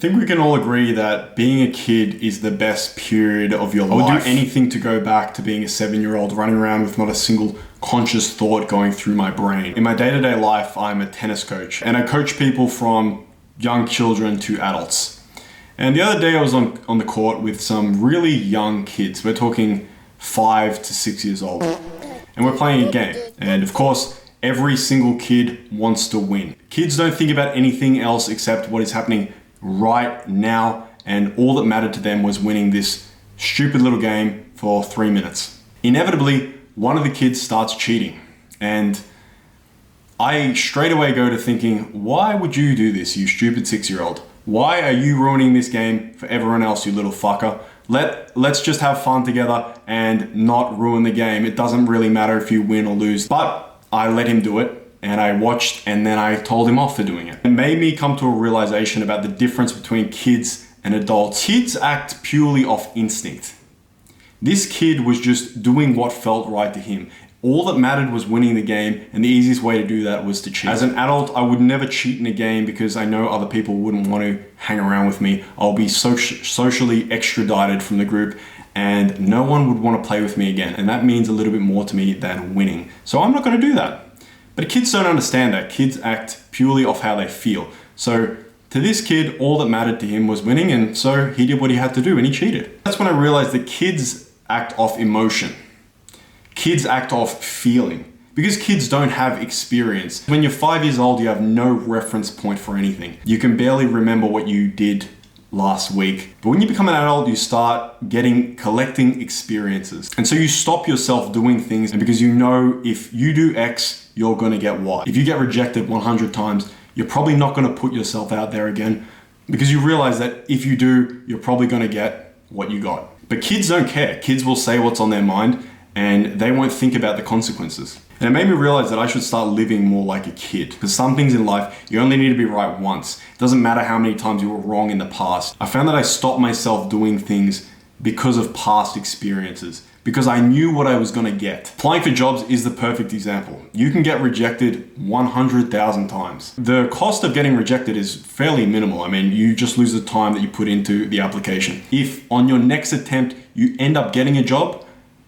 think we can all agree that being a kid is the best period of your life. I would do anything to go back to being a 7-year-old running around with not a single conscious thought going through my brain. In my day-to-day life, I'm a tennis coach and I coach people from young children to adults. And the other day I was on the court with some really young kids. We're talking 5 to 6 years old. And we're playing a game. And of course, every single kid wants to win. Kids don't think about anything else except what is happening right now. And all that mattered to them was winning this stupid little game for 3 minutes. Inevitably, one of the kids starts cheating. And I straight away go to thinking, why would you do this, you stupid 6-year-old? Why are you ruining this game for everyone else, you little fucker? Let's just have fun together and not ruin the game. It doesn't really matter if you win or lose. But I let him do it and I watched and then I told him off for doing it. It made me come to a realization about the difference between kids and adults. Kids act purely off instinct. This kid was just doing what felt right to him. All that mattered was winning the game, and the easiest way to do that was to cheat. As an adult, I would never cheat in a game because I know other people wouldn't want to hang around with me. I'll be socially extradited from the group and no one would want to play with me again. And that means a little bit more to me than winning. So I'm not going to do that. But kids don't understand that. Kids act purely off how they feel. So to this kid, all that mattered to him was winning, and so he did what he had to do and he cheated. That's when I realized that kids act off emotion. Kids act off feeling because kids don't have experience. When you're 5 years old, you have no reference point for anything. You can barely remember what you did last week. But when you become an adult, you start collecting experiences. And so you stop yourself doing things, and because you know if you do X, you're gonna get Y. If you get rejected 100 times, you're probably not gonna put yourself out there again because you realize that if you do, you're probably gonna get what you got. But kids don't care. Kids will say what's on their mind and they won't think about the consequences. And it made me realize that I should start living more like a kid, because some things in life, you only need to be right once. It doesn't matter how many times you were wrong in the past. I found that I stopped myself doing things because of past experiences, because I knew what I was gonna get. Applying for jobs is the perfect example. You can get rejected 100,000 times. The cost of getting rejected is fairly minimal. I mean, you just lose the time that you put into the application. If on your next attempt, you end up getting a job,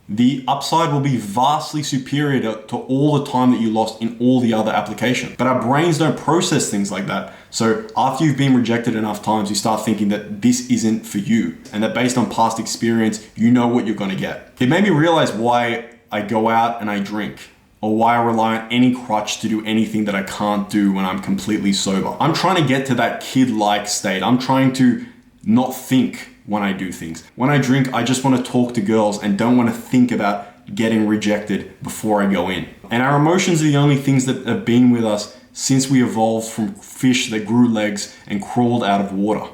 the upside will be vastly superior to all the time that you lost in all the other applications. But our brains don't process things like that. So after you've been rejected enough times, you start thinking that this isn't for you, and that based on past experience, you know what you're gonna get. It made me realize why I go out and I drink, or why I rely on any crutch to do anything that I can't do when I'm completely sober. I'm trying to get to that kid-like state. I'm trying to not think when I do things. When I drink, I just want to talk to girls and don't want to think about getting rejected before I go in. And our emotions are the only things that have been with us since we evolved from fish that grew legs and crawled out of water.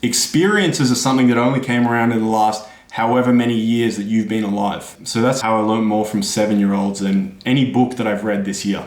Experiences are something that only came around in the last however many years that you've been alive. So that's how I learned more from 7-year-olds than any book that I've read this year.